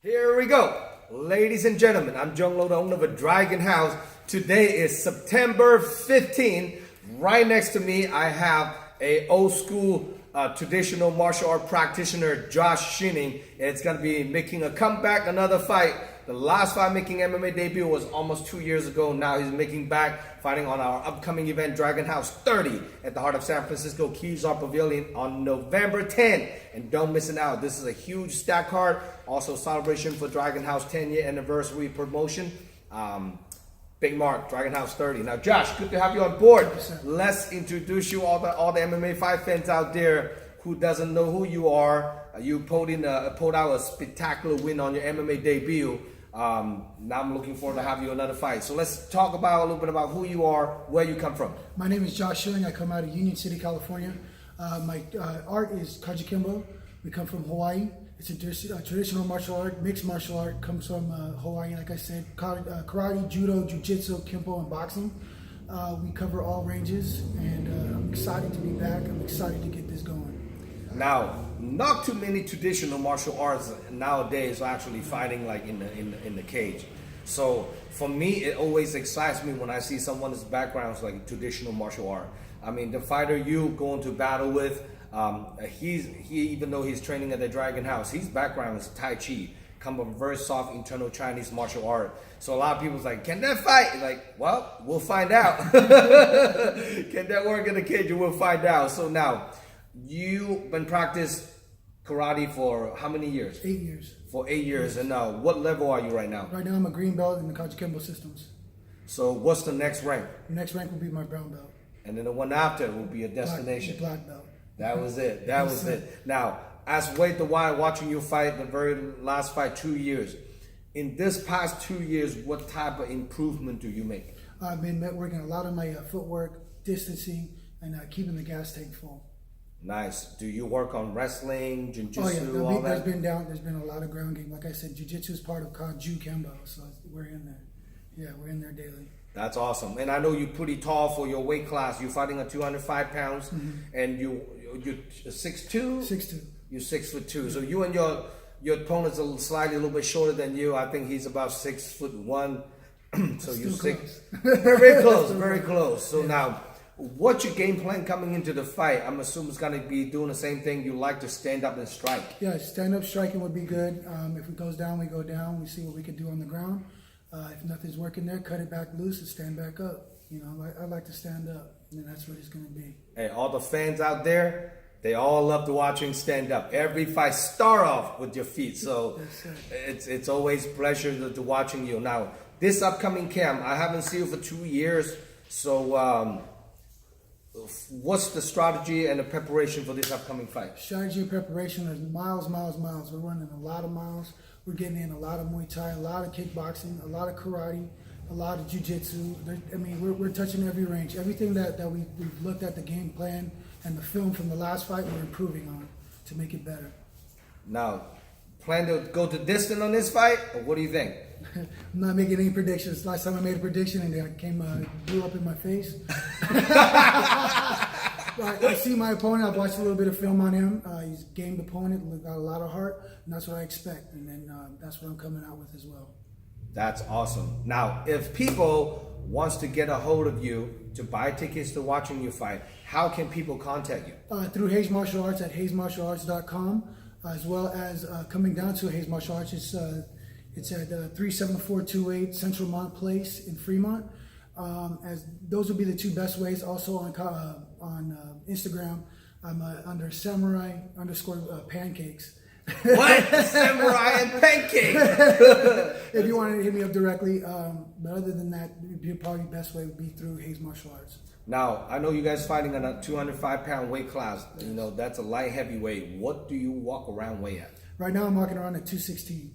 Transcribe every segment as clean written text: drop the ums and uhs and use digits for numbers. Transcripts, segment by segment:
Here we go. Ladies and gentlemen, I'm Jung Lo, the owner of a Dragon House. Today is September 15. Right next to me, I have a old school traditional martial art practitioner, Josh Schilling. And it's going to be making a comeback, another fight. The last fight making MMA debut was almost 2 years ago. Now he's making back, fighting on our upcoming event, Dragon House 30, at the heart of San Francisco Kezar Pavilion on November 10. And don't miss it out. This is a huge stack card. Also celebration for Dragon House 10-year anniversary promotion. Big mark, Dragon House 30. Now, Josh, good to have you on board. Let's introduce you all the MMA fight fans out there who doesn't know who you are. You pulled out a spectacular win on your MMA debut. Now I'm looking forward to have you another fight. So let's talk about a little bit about who you are, where you come from. My name is Josh Schilling. I come out of Union City, California. My art is Kajikembo. We come from Hawaii. It's a traditional martial art, mixed martial art. Comes from Hawaii, like I said, karate, judo, jiu-jitsu, kempo, and boxing. We cover all ranges, and I'm excited to be back. I'm excited to get this going. Now, not too many traditional martial arts nowadays are actually fighting like in the cage. So for me, it always excites me when I see someone's background is like traditional martial art. I mean, the fighter you go into battle with, even though he's training at the Dragon House, his background is Tai Chi, come from very soft internal Chinese martial art. So a lot of people's like, can that fight? Like, well, we'll find out. Can that work in the cage? We'll find out. So now, you've been practice karate for how many years? 8 years. For 8 years. And now, what level are you right now? Right now, I'm a green belt in the Kajikembo systems. So what's the next rank? The next rank will be my brown belt. And then the one after will be a destination. Black belt. That was it. That was it. Now, as Wade the Wild watching you fight the very last fight, 2 years. In this past 2 years, what type of improvement do you make? I've been working a lot on my footwork, distancing, and keeping the gas tank full. Nice. Do you work on wrestling, jiu-jitsu, all that? There's been a lot of ground game. Like I said, jiu-jitsu is part of Kaju Kembo, so we're in there. Yeah, we're in there daily. That's awesome. And I know you're pretty tall for your weight class. You're fighting at 205 pounds, and you're 6'2"? 6'2". You're 6'2". So you and your opponent's slightly a little bit shorter than you. I think he's about 6'1". So you're close. Very close, very close. So now, what's your game plan coming into the fight? I'm assuming it's going to be doing the same thing. You like to stand up and strike. Yeah, stand-up striking would be good. If it goes down, we go down. We see what we can do on the ground. If nothing's working there, cut it back loose and stand back up. You know, I like to stand up, and that's what it's going to be. Hey, all the fans out there, they all love to watching stand up. Every fight start off with your feet, so it's always pleasure to watching you. Now, this upcoming camp, I haven't seen you for 2 years, so what's the strategy and the preparation for this upcoming fight? Strategy and preparation is miles. We're running a lot of miles. We're getting in a lot of Muay Thai, a lot of kickboxing, a lot of karate, a lot of jiu-jitsu. I mean, we're touching every range. Everything that we've looked at the game plan and the film from the last fight, we're improving on to make it better. Now, plan to go to distance on this fight, or what do you think? I'm not making any predictions. Last time I made a prediction and it blew up in my face. I see my opponent. I've watched a little bit of film on him. He's a gamed opponent, got a lot of heart, and that's what I expect. And then that's what I'm coming out with as well. That's awesome. Now, if people wants to get a hold of you to buy tickets to watching you fight, how can people contact you? Through Hayes Martial Arts at hayesmartialarts.com, as well as coming down to Hayes Martial Arts. It's at 37428 Central Mont Place in Fremont. As those will be the two best ways. Also on Instagram, I'm under samurai_pancakes. What? Samurai and pancake? If you want to hit me up directly, but other than that, probably the best way would be through Hayes Martial Arts. Now, I know you guys fighting in a 205-pound weight class. You know, that's a light heavyweight. What do you walk around weigh at? Right now, I'm walking around at 216.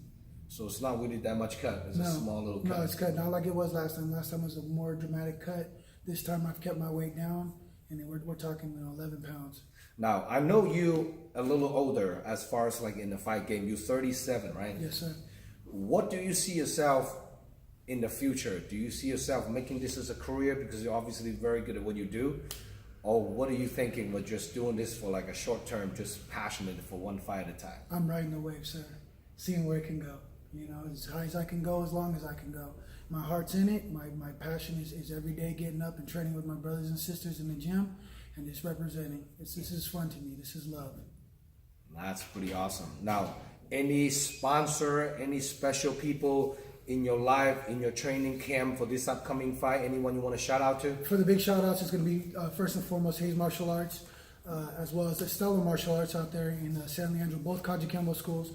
So it's not really that much cut. It's a small little cut. No, it's cut. Not like it was last time. Last time was a more dramatic cut. This time I've kept my weight down, and then we're talking 11 pounds. Now, I know you a little older as far as like in the fight game. You're 37, right? Yes, sir. What do you see yourself in the future? Do you see yourself making this as a career because you're obviously very good at what you do? Or what are you thinking with just doing this for like a short term, just passionate for one fight at a time? I'm riding the wave, sir. Seeing where it can go. You know, as high as I can go, as long as I can go. My heart's in it. My passion is every day getting up and training with my brothers and sisters in the gym and just representing. This is fun to me. This is love. That's pretty awesome. Now, any sponsor, any special people in your life, in your training camp for this upcoming fight? Anyone you want to shout out to? For the big shout outs, it's going to be first and foremost Hayes Martial Arts, as well as the Stellar Martial Arts out there in San Leandro, both Kajikembo schools,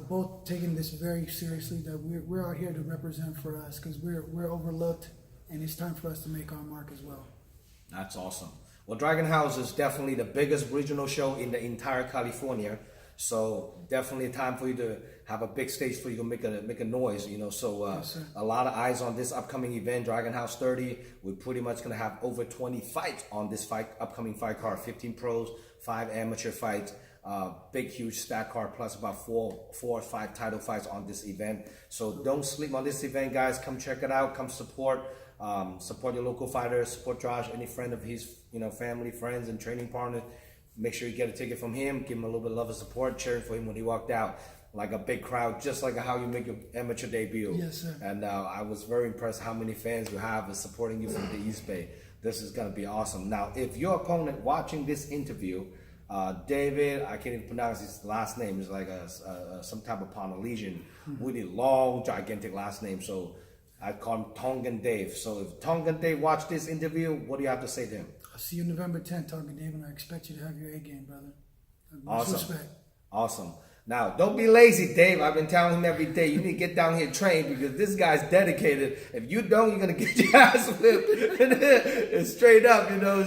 both taking this very seriously, that we're out here to represent for us because we're overlooked and it's time for us to make our mark as well. That's awesome. Well, Dragon House is definitely the biggest regional show in the entire California. So definitely time for you to have a big stage for you to make a noise, you know. So Yes, a lot of eyes on this upcoming event, Dragon House 30. We're pretty much gonna have over 20 fights on this upcoming fight card. 15 pros, 5 amateur fights, big huge stack card, plus about four or five title fights on this event. So don't sleep on this event, guys. Come check it out. Come support. Support your local fighters. Support Josh. Any friend of his, you know, family, friends, and training partners. Make sure you get a ticket from him. Give him a little bit of love and support. Cheering for him when he walked out. Like a big crowd, just like how you make your amateur debut. Yes, sir. And I was very impressed how many fans you have is supporting you from the East Bay. This is going to be awesome. Now, if your opponent watching this interview, David, I can't even pronounce his last name. It's like some type of Polynesian, really long, gigantic last name. So I call him Tongan Dave. So if Tongan Dave watch this interview, what do you have to say to him? I'll see you November 10th, Tongan Dave, and I expect you to have your A game, brother. Much Awesome. respect. Awesome. Now, don't be lazy, Dave. I've been telling him every day, you need to get down here and train because this guy's dedicated. If you don't, you're going to get your ass whipped. It's straight up, you know.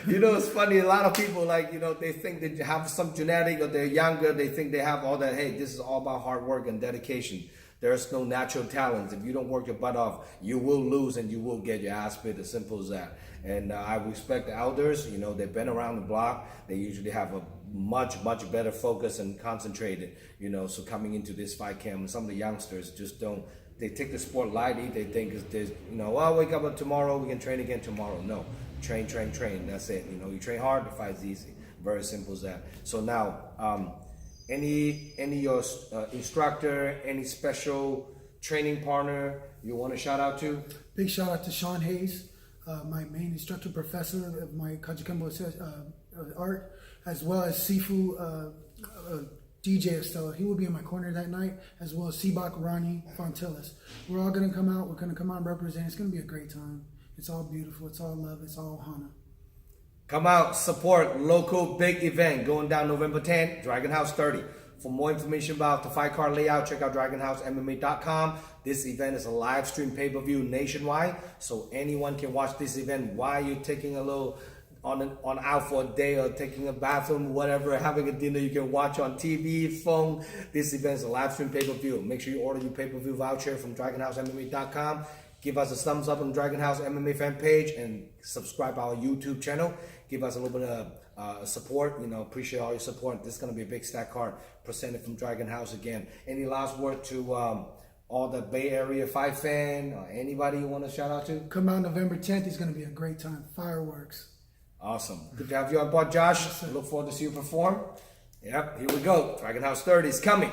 It's funny. A lot of people, like, you know, they think they have some genetic or they're younger. They think they have all that. Hey, this is all about hard work and dedication. There's no natural talent. If you don't work your butt off, you will lose and you will get your ass bit. As simple as that. And I respect the elders. You know, they've been around the block. They usually have a much better focus and concentrated. You know, so coming into this fight camp, some of the youngsters just don't. They take the sport lightly. They think there's, you know, I'll wake up tomorrow. We can train again tomorrow. No, train. That's it. You know, you train hard. The fight's easy. Very simple as that. So now. Any your instructor, any special training partner you want to shout out to? Big shout out to Sean Hayes, my main instructor professor of my Kajikembo art, as well as Sifu DJ Estella. He will be in my corner that night, as well as Sibak Rani Fontillas. We're all going to come out. We're going to come out and represent. It's going to be a great time. It's all beautiful. It's all love. It's all Hana. Come out, support local big event going down November 10th, Dragon House 30. For more information about the fight card layout, check out DragonHouseMMA.com. This event is a live stream pay-per-view nationwide, so anyone can watch this event while you're taking a little on out for a day or taking a bathroom, whatever, having a dinner. You can watch on TV, phone. This event is a live stream pay-per-view. Make sure you order your pay-per-view voucher from DragonHouseMMA.com. Give us a thumbs up on the Dragon House MMA fan page and subscribe to our YouTube channel. Give us a little bit of support. You know, appreciate all your support. This is going to be a big stack card presented from Dragon House again. Any last word to all the Bay Area fight fan or anybody you want to shout out to? Come out November 10th. It's going to be a great time. Fireworks. Awesome. Good to have you on board, Josh. Yes, Look forward to see you perform. Yep, here we go. Dragon House 30 is coming.